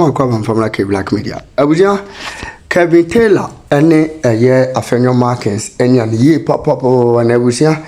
Mama Kwam from like Black Media. Abuja, Kelvin Taylor, any a year Afenyo Markins, any ye pop and Abuja,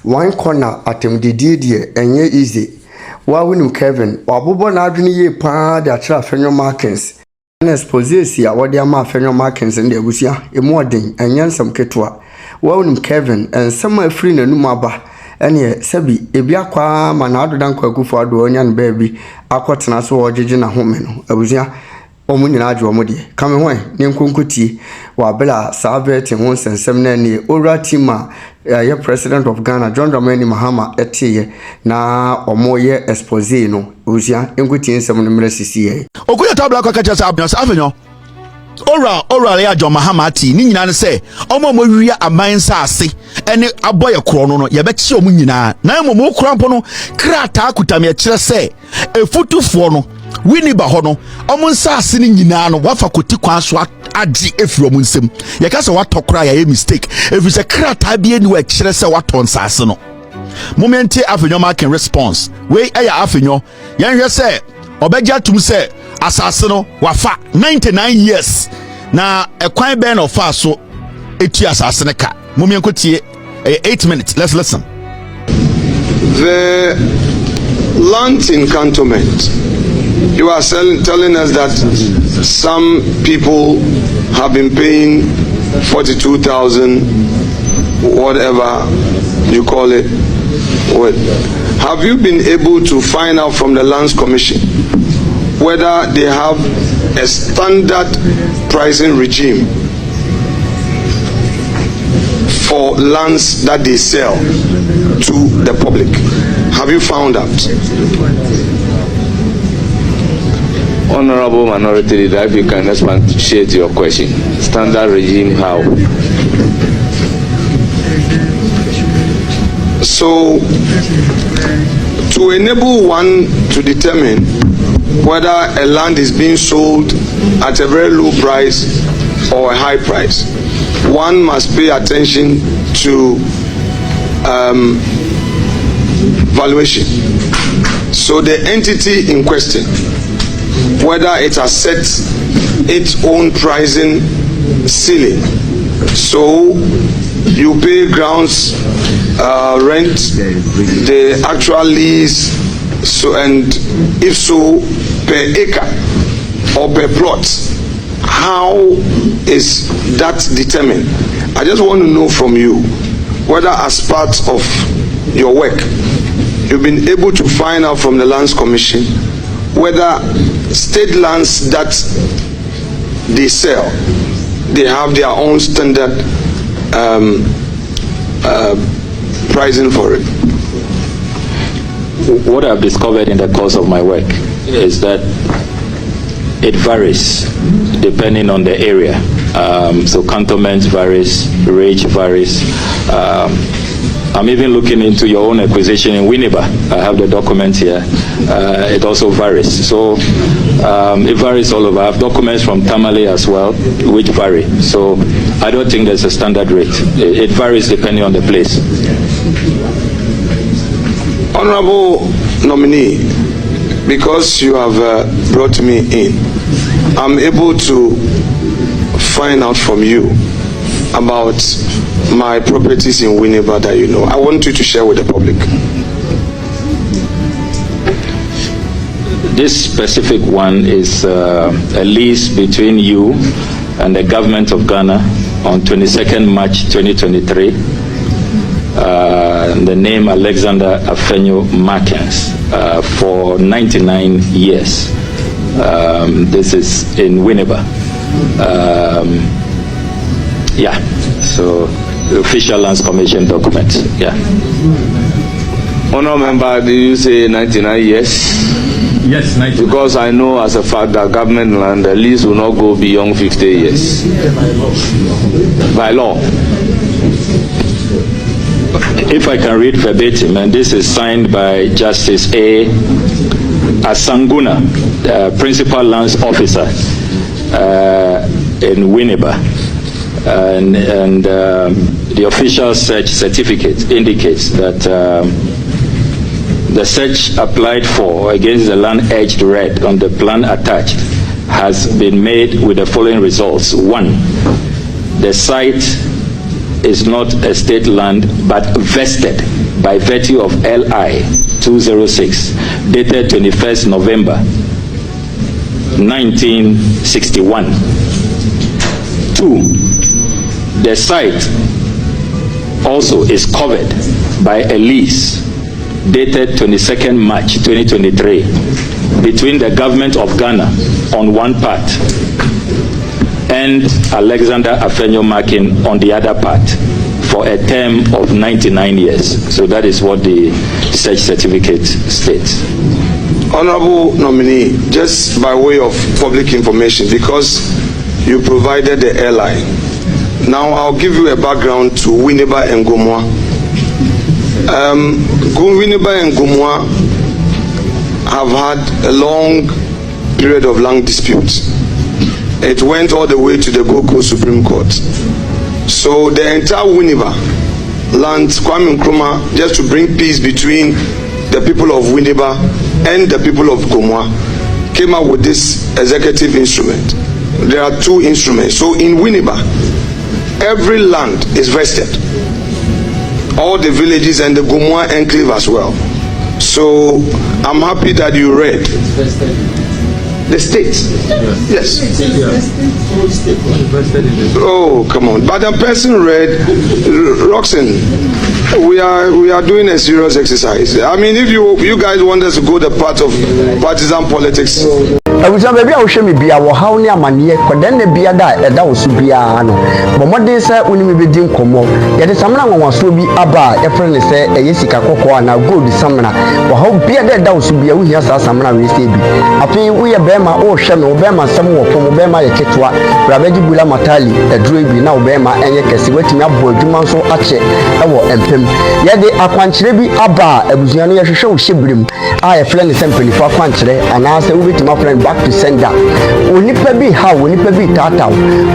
one corner at him the and ye easy. Why we Kelvin, or Bobo Nadrini ye pa the Afenyo Markins. And exposition, what the Afenyo Markins and the Abuja, a more ding and yansam ketua. Well, Kelvin and some free and numaba. Ene sebi ebia kwa manado dan kwaku fo ado nya baby akwotena so ojeje na home no abuzia omunyina adwo mo de kame hwan ne nkonkotie wa bela sabet ho sensem na ne ora tima ye president of Ghana John Dramani Mahama etiye na omoye expose no abuzia nkotie nsem no mra sisiye okuya tabla kwa kacha sa Afenyo ora ya John Mahama ti ni nyina ne se omo wia aman saase ene aboye kro no ye be chi omu nyina na mo krampo no krata akutame kire se efutufo no Winneba ho no omo saase ni nyina no wafa koti kwan so agi efiro mu nsem ye ka se watokra ya mistake efi se krata bia ni wa kire se waton saase no moment Afenyo making response we eya Afenyo yen hwe se obegya tum se asase no wafa 99 years na ekwan ben of so etu asase ne ka momien kotie 8 minutes. Let's listen. The land in cantonment, you are telling us that some people have been paying 42,000 whatever you call it. What have you been able to find out from the Lands Commission whether they have a standard pricing regime for lands that they sell to the public? Have you found out? Honorable Minority Leader, if you can expatiate your question. Standard regime, how? So, to enable one to determine whether a land is being sold at a very low price or a high price, one must pay attention to valuation. So the entity in question, whether it has set its own pricing ceiling, so you pay grounds rent, the actual lease, so and if so per acre or per plot, how is that determined? I just want to know from you whether as part of your work you've been able to find out from the Lands Commission whether state lands that they sell, they have their own standard pricing for it. What I've discovered in the course of my work is that it varies depending on the area. So cantonment varies, range varies. I'm even looking into your own acquisition in Winneba. I have the documents here. It also varies. So it varies all over. I have documents from Tamale as well, which vary. So I don't think there's a standard rate. It varies depending on the place. Honorable nominee, because you have brought me in, I'm able to find out from you about my properties in Winneba that you know. I want you to share with the public. This specific one is a lease between you and the government of Ghana on 22nd March 2023. The name Alexander Afenyo Markins for 99 years. This is in Winneba. Yeah, so the official Lands Commission document. Yeah. Honourable member, did you say 99 years? Yes, 99. Because I know as a fact that government land, the lease will not go beyond 50 years. By law. If I can read verbatim, and this is signed by Justice A. Asanguna, Principal Lands Officer in Winneba, and the official search certificate indicates that the search applied for against the land edged red on the plan attached has been made with the following results. 1, the site is not a state land but vested by virtue of LI 206 dated 21st November 1961. 2, the site also is covered by a lease dated 22nd March 2023 between the government of Ghana on one part and Alexander Afenyo Markin on the other part for a term of 99 years. So that is what the search certificate states. Honorable nominee, just by way of public information, because you provided the airline, now I'll give you a background to Winneba and Gomwa. Winneba and Gomwa have had a long period of land disputes. It went all the way to the Gold Coast Supreme Court. So the entire Winneba land, Kwame Nkrumah, just to bring peace between the people of Winneba and the people of Gomwa, came up with this executive instrument. There are 2 instruments. So in Winneba, every land is vested. All the villages and the Gomwa enclave as well. So I'm happy that you read. The states. Yes. Oh, come on. But the person read, Roxanne, we are doing a serious exercise. I mean, if you guys want us to go the path of partisan politics. Abuja baby a wohwe me bia wo haw ne amane kodan na bia da eda wo so bia no bomodin se unimi bedi nkomo ye de samna nwanwaso bi aba e fre ne se eye sika kokko na gold samna wo haw bia da eda wo so bia wo hia sa samna we se bi afi wo ye bema o hwe me wo bema sam wo fo wo bema ye ketwa rabaji bula matali eduro bi na wo bema enye kese watimi abo adwuma nso ache e wo empem ye de akwankyere bi aba abuzuan no ye hwehwe wo hyebrem a ye fre ne se mpelifo akwankyere ana se wo betima fre back to sender onipa bi ha onipa bi tata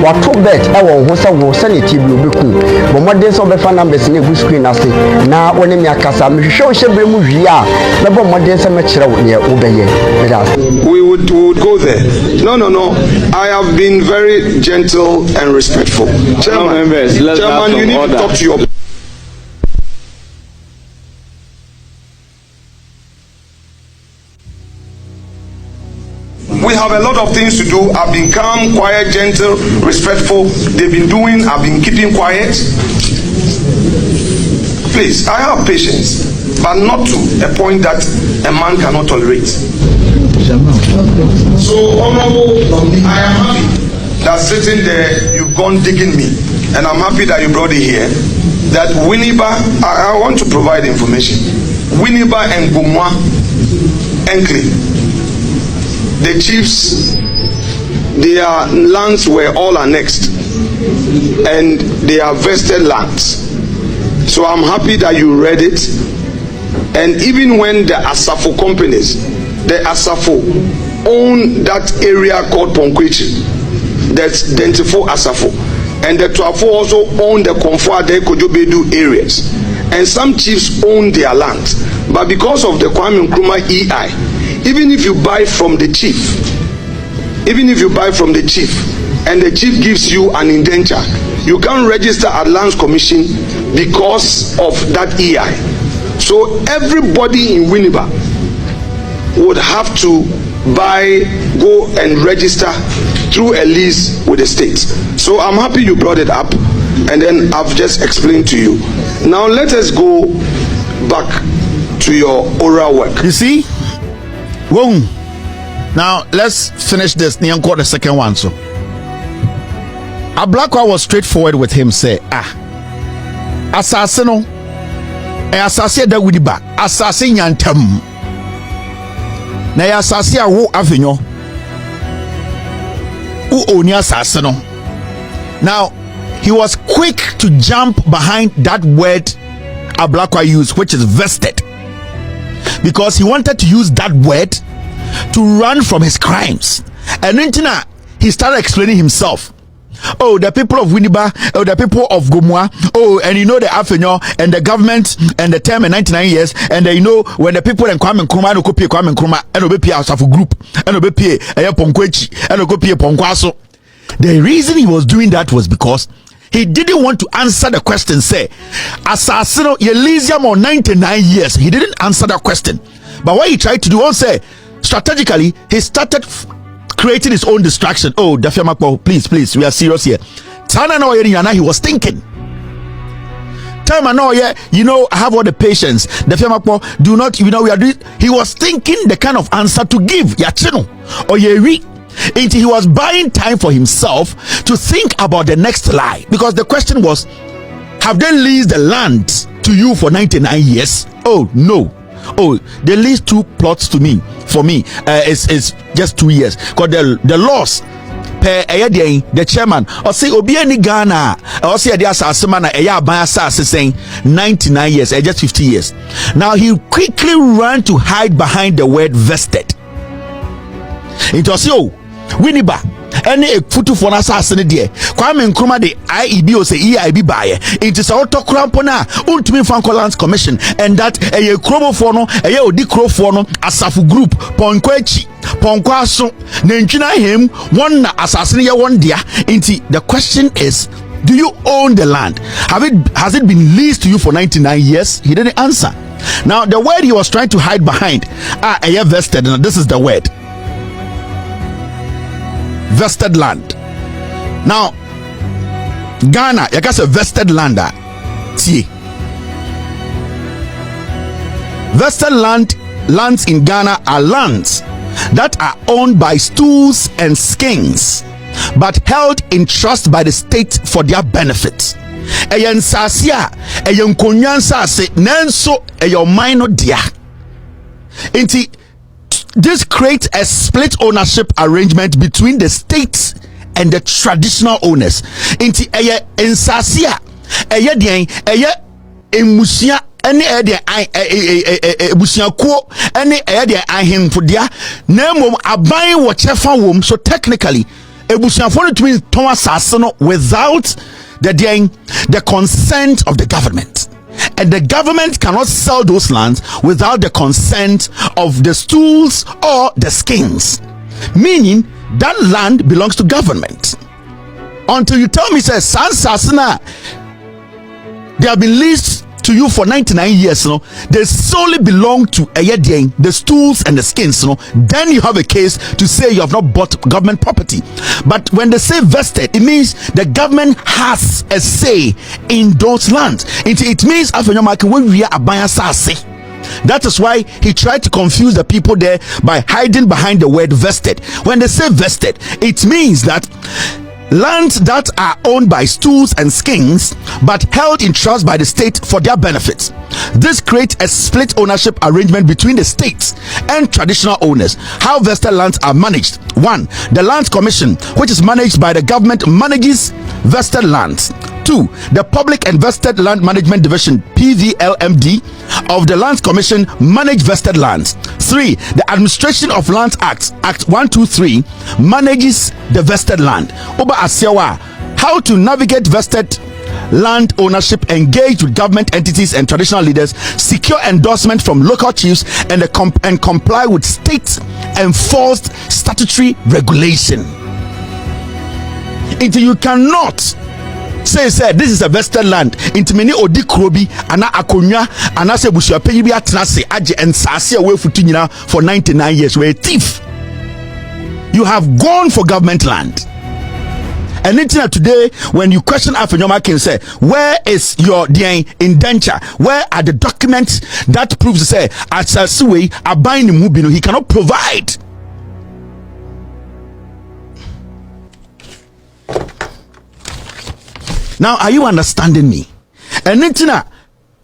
wato bet e wo ho se wo sanity bi obeku bomodin so be fa numbers na egu screen ase na woni mi akasa me hwehwe o hyebre mu hwi a na bomodin se me kire wo ne wo beye we would go there. No, I have been very gentle and respectful. Chairman, you need to talk to your. We have a lot of things to do. I've been calm, quiet, gentle, respectful. They've been doing, I've been keeping quiet. Please, I have patience, but not to a point that a man cannot tolerate. So, Honorable, I am happy that sitting there, you've gone digging me, and I'm happy that you brought it here. That Winneba, I want to provide information. Winneba and Gomwa enclave, the chiefs, their lands were all annexed, and they are vested lands. So I'm happy that you read it. And even when the Asafo companies, the Asafo own that area called Ponkwechi, that's Dentifo Asafo, and the Tuafo also own the Komfo-Ade Kojobedu areas, and some chiefs own their land. But because of the Kwame Nkrumah EI, even if you buy from the chief, and the chief gives you an indenture, you can't register at Lands Commission because of that EI. So everybody in Winneba would have to go and register through a lease with the state. So I'm happy you brought it up, and then I've just explained to you. Now let us go back to your oral work. You see? Whoa. Now let's finish this. Nyanko the second one. So a black one was straightforward with him. Say, assassin, assassin that would be back. Assassin yantam. Na assassin wo Afenyo. Who own assassin? Now he was quick to jump behind that word a black one used, which is vested, because he wanted to use that word to run from his crimes. And then he started explaining himself oh, the people of Winneba, oh, the people of Gomua, oh, and you know the Afenyo and the government and the term in 99 years, and you know when the people in Kwame Nkrumah no copy Kwame Nkrumah and obepi as of a group and obepi Ponkwechi and obepi Ponkwaso. The reason he was doing that was because he didn't want to answer the question. Say, Assassino, Elysium on 99 years. He didn't answer that question. But what he tried to do, also say, strategically, he started creating his own distraction. Oh, Dafiamakpo, please, we are serious here. Tana no he was thinking. Time no, yeah, you know, I have all the patience. Dafiamakpo, do not, you know, we are doing. He was thinking the kind of answer to give. Yachino or Yeri. He was buying time for himself to think about the next lie, because the question was, have they leased the land to you for 99 years? Oh no. Oh, they leased 2 plots to me. For me, it's just 2 years. Because the laws per the chairman or say obi any Ghana or say the assassin saying 99 years, just 50 years. Now he quickly ran to hide behind the word vested. It was Winneba any a photo for assassin dear Kwame Nkrumah de IEB or say EIB buyer it is auto crampona ultimate Francolands Commission, and that a crobo forno a odi crow forno asafu group Ponkwechi Ponkwaso Nenchina him one assassin ya one dia. The question is, do you own the land? Has it been leased to you for 99 years? He didn't answer. Now the word he was trying to hide behind a vested, and this is the word vested land. Now Ghana, you got a vested lander. See, vested lands in Ghana are lands that are owned by stools and skins but held in trust by the state for their benefit. Eyen sasia eyen konyansa se nenso eyo minor dia. Inti this creates a split ownership arrangement between the states and the traditional owners. Inti eye ensasia eye den eye emusia ene eye den ebusiakuo ene eye den ahemfodia na mom aban wo chefa wom. So technically ebusiafo no tumi ton asase no without the consent of the government. And the government cannot sell those lands without the consent of the stools or the skins, meaning that land belongs to government. Until you tell me, say, Sansasana, they have been leased to you for 99 years, they solely belong to the stools and the skins, then you have a case to say you have not bought government property. But when they say vested, it means the government has a say in those lands. It means Afenyo when we are abaya sase. That is why he tried to confuse the people there by hiding behind the word vested. When they say vested, it means that lands that are owned by stools and skins but held in trust by the state for their benefits. This creates a split ownership arrangement between the states and traditional owners. How vested lands are managed: 1. The Lands Commission, which is managed by the government, manages vested lands. 2. The Public and Vested Land Management Division (PVLMD) of the Lands Commission manage vested lands. 3. The Administration of Lands Act 123 manages the vested land. Oba Asiawa, how to navigate vested land ownership, engage with government entities and traditional leaders, secure endorsement from local chiefs, and comply with state enforced statutory regulation. Until you cannot say this is a vested land into many odi krobi ana akonya ana se busu apanyi bi atena se age ensase away futu nyina for 99 years. We a thief. You have gone for government land. And today, when you question Afenyo can say, where is your indenture? Where are the documents that proves say as a suway a buying mubino he cannot provide? Now, are you understanding me? And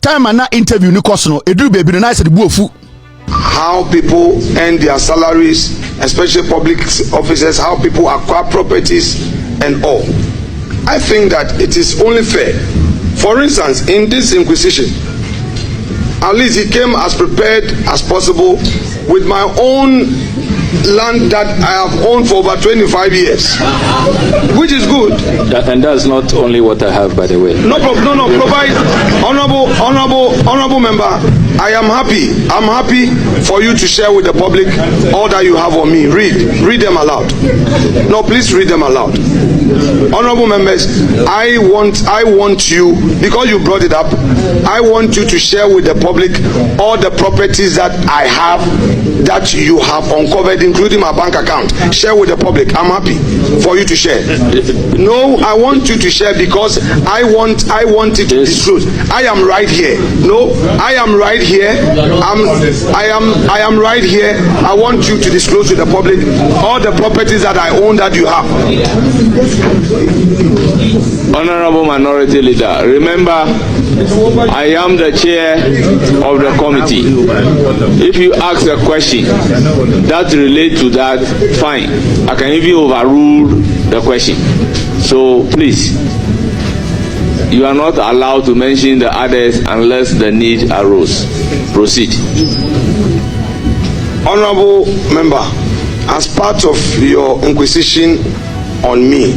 time and interview no question edu baby no nice the buofu. How people earn their salaries, especially public officers, how people acquire properties and all. I think that it is only fair. For instance, in this inquisition, at least he came as prepared as possible with my own land that I have owned for over 25 years, which is good. And that's not only what I have, by the way. No problem. No. Provide, honorable member. I am happy. I'm happy for you to share with the public all that you have on me. Read them aloud. No, please read them aloud. Honorable members, I want you, because you brought it up, I want you to share with the public all the properties that I have, that you have uncovered, including my bank account. Share with the public. I'm happy for you to share. No, I want you to share because I want it to disclose. I am right here. No, I am right here. I am right here. I want you to disclose to the public all the properties that I own that you have. Honorable Minority Leader, remember, I am the chair of the committee. If you ask a question that relates to that, fine. I can even overrule the question. So please, you are not allowed to mention the others unless the need arose. Proceed. Honorable member, as part of your inquisition on me,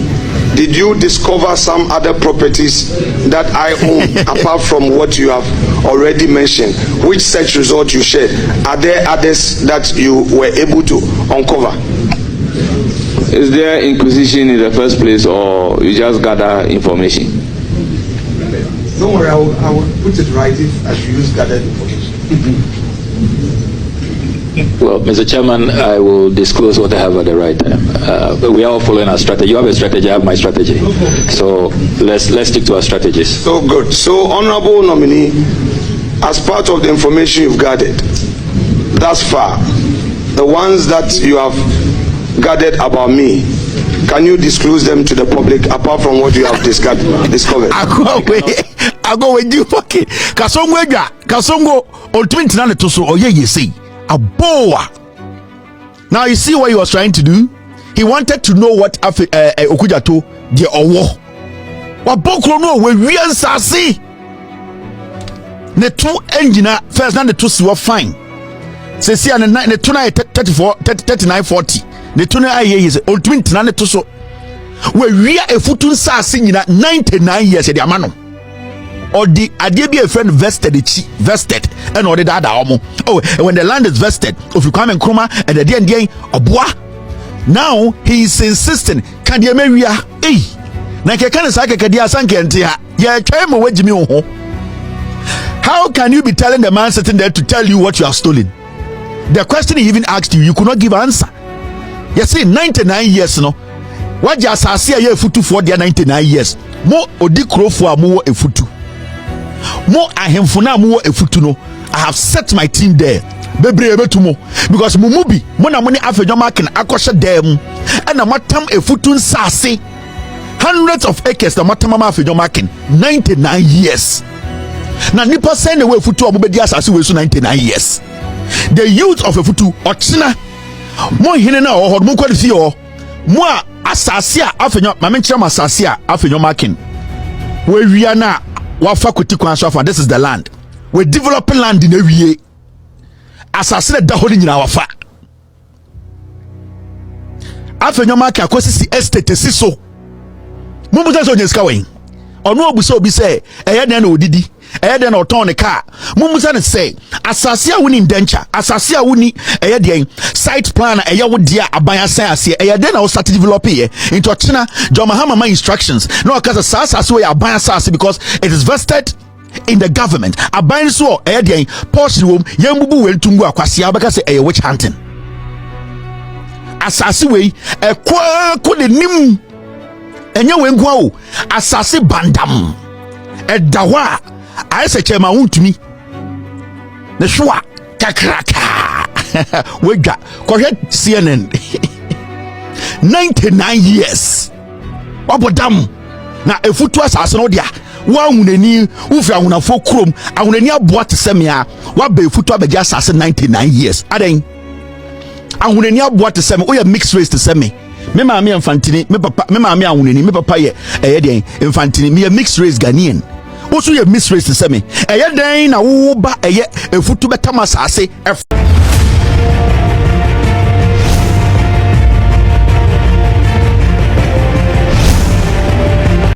did you discover some other properties that I own apart from what you have already mentioned? Which search result you shared? Are there others that you were able to uncover? Is there inquisition in the first place, or you just gather information? Don't worry, I will put it right if I should use gathered information. Well, Mr. Chairman, I will disclose what I have at the right time. But we are all following our strategy. You have a strategy, I have my strategy. So let's stick to our strategies. So good. So, honorable nominee, as part of the information you've gathered thus far, the ones that you have gathered about me, can you disclose them to the public apart from what you have discovered? I go with you fucking Kasongo on 29 to so or you see a boa. Now you see what he was trying to do. He wanted to know what Okujato the owo. What bokro no we see the two engineer first and the two were fine. Say see and the 39 40. The two is on 29 to so we are a footun sassing in 99 years at the amano. Or the idea be a friend vested and or the dada omo. Oh, and when the land is vested, if you come and chroma and the day obwa. Now he is insisting, can the Ameria Nake can saka kadia sankentia. Yeah, try mo wejimi ho. How can you be telling the man sitting there to tell you what you have stolen? The question he even asked you, you could not give an answer. You see, 99 years no. What just say a futu for their 99 years. Mo odikro for mo a futu. Mo ahemfuna mo a futu no. I have set my team there. Bebre ebetumo because mumubi mo na money Afenyo marking akoshe dem and na matam a futu nsase hundreds of acres na matam Afenyo marking 99 years. Na nipa send away futu obedi asase we so 99 years. The youth of a futu ochina mo hine na ohod mo kwalifie o mo asase a Afenyo mamenkira asase a Afenyo marking we wia na wafa kwoti kwan so afa. This is the land we developing land in ewie asase da hodi nyina wafa Afenyo marking akosisi estate siso mo buta so nyeska wen ono obusa obi se eye den na odidi eye den na oton ne car mo musa ne se asase a woni ndencha asase a woni eye den site plan eye wo dia aban asan ase eye den na wo start develop here into china John Mahama instructions no akasa asase we aban asase because it is vested in the government aban so eye den portion wom yambubu we ntungu akwase abeka se eye witch hunting asase we ekwa ko de nim enye we nko o asase bandam edawa aise chema untumi ne shwa kakraka wega kohwe CNN 99 years obodam na efutu asase no dia wa hunani ufi ahunafo krom ahunani aboa tesemia wa ba efutu abeja asase 99 years aden ahunani aboa teseme o ya mixed race teseme me maami infantini me papa me maami ahunani me papa ye den infantini me mixed race Ghanaian also ye mixed race teseme den na wo ba efutu betama asase